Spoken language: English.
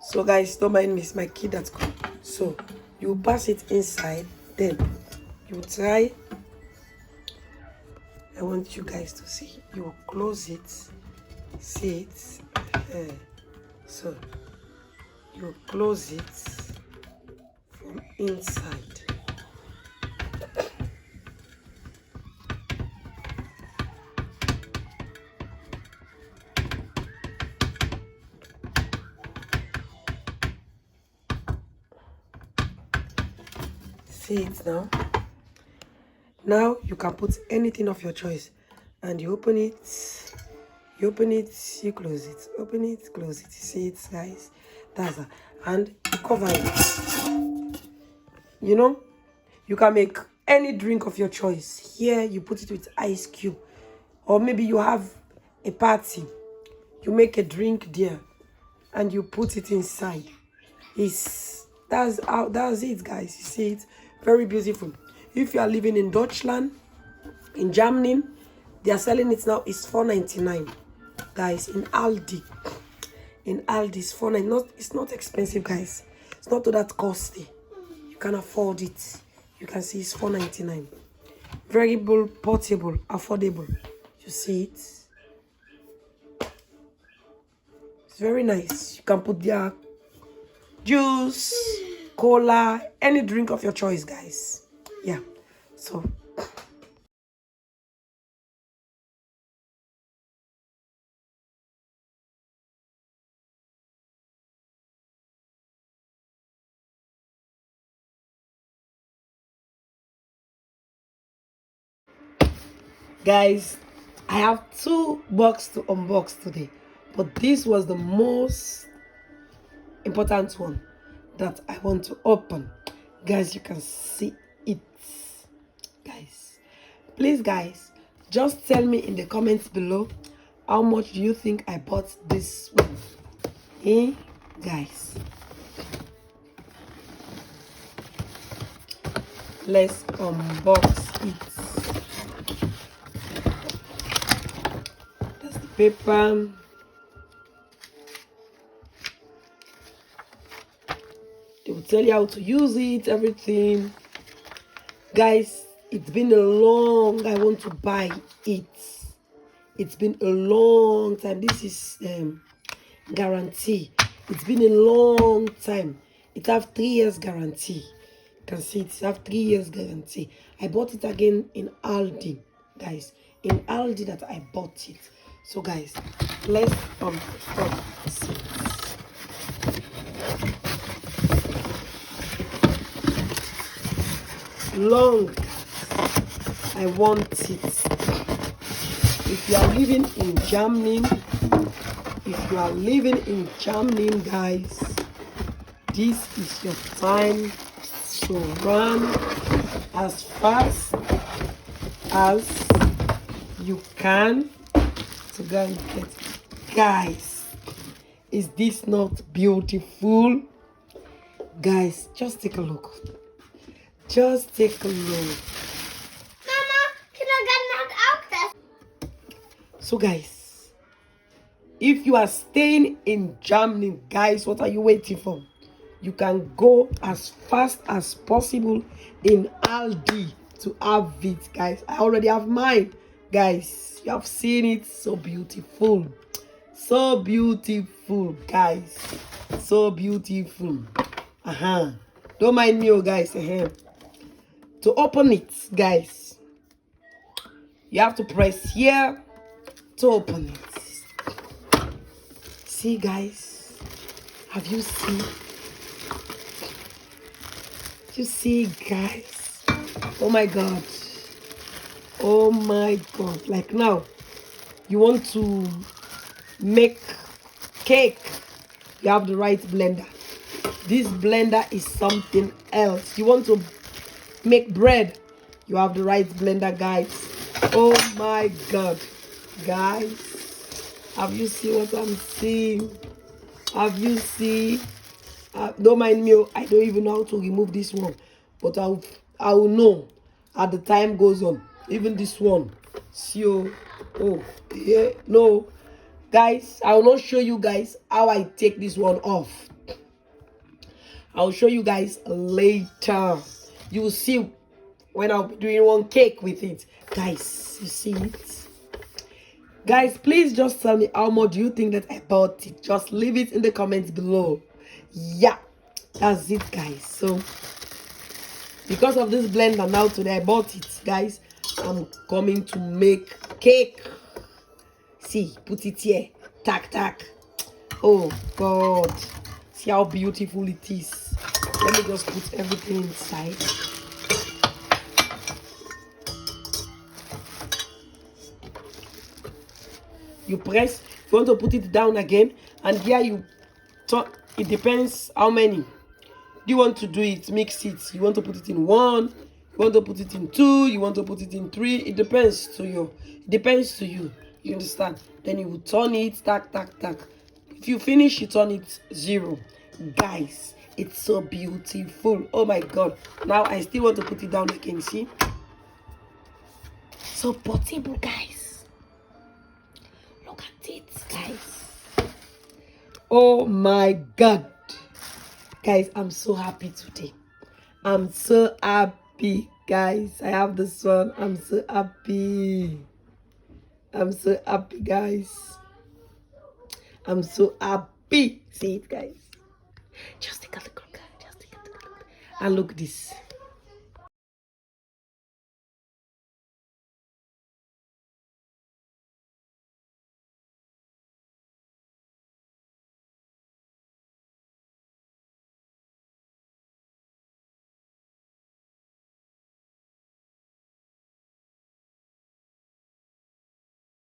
So guys, don't mind me, it's my kid that's come. So you pass it inside, then you try. I want you guys to see. You close it, see it. So you close it from inside. See it now. Now you can put anything of your choice, and you open it. You open it, you close it. Open it, close it. See it, guys. That's that. And you cover it. You know, you can make any drink of your choice. Here you put it with ice cube, or maybe you have a party. You make a drink there, and you put it inside. That's it, guys. You see it, very beautiful. If you are living in Deutschland, in Germany, they are selling it now. It's $4.99, guys. In Aldi, it's $4.99. It's not expensive, guys. It's not that costly. You can afford it. You can see it's $4.99. Very portable, affordable. You see it. It's very nice. You can put their juice, cola, any drink of your choice, guys. Yeah. So guys, I have 2 boxes to unbox today, but this was the most important one that I want to open. Guys, you can see it. Guys, please, guys, just tell me in the comments below how much do you think I bought this one. Guys, let's unbox it. That's the paper. They will tell you how to use it, everything. Guys, it's been a long, I want to buy it. It's been a long time. This is guarantee. It's been a long time. It have 3 years guarantee. You can see it have 3 years guarantee. I bought it again in Aldi, guys. In Aldi that I bought it. So guys, let's see. Long, I want it. If you are living in Germany, guys, this is your time to run as fast as you can to go and get it. Guys, is this not beautiful? Guys, just take a look. Just take a look. Mama, kindergarten hat auch das. So guys, if you are staying in Germany, guys, what are you waiting for? You can go as fast as possible in Aldi to have it, guys. I already have mine, guys. You have seen it. So beautiful. So beautiful, guys. So beautiful. Don't mind me, guys. To open it, guys, you have to press here to open it. See, guys, have you seen? You see, guys? Oh my god. Oh my god. Like now, you want to make cake, you have the right blender. This blender is something else. You want to make bread, you have the right blender, guys. Oh my god, guys, have you seen what I'm seeing? Have you seen? Don't mind me, I don't even know how to remove this one, but I will know as the time goes on. Even this one, see, oh yeah, no, guys, I will not show you guys how I take this one off. I'll show you guys later. You will see when I'll be doing one cake with it. Guys, you see it? Guys, please just tell me how much do you think that I bought it. Just leave it in the comments below. Yeah, that's it, guys. So because of this blender now today, I bought it, guys. I'm coming to make cake. See, put it here. Tack, tack. Oh, God. See how beautiful it is. Let me just put everything inside. You press. If you want to put it down again. And here you turn. It depends how many. You want to do it, mix it. You want to put it in 1, you want to put it in 2, you want to put it in 3. It depends to you. It depends to you. You understand? Then you will turn it, tack, tack, tack. If you finish, you turn it 0. Guys, it's so beautiful. Oh my God. Now I still want to put it down again. See? So portable, guys. Look at it, guys. Oh my God. Guys, I'm so happy today. I'm so happy, guys. I have this one. I'm so happy. I'm so happy, guys. I'm so happy. See it, guys. Just take a look. Just take a look. And look this.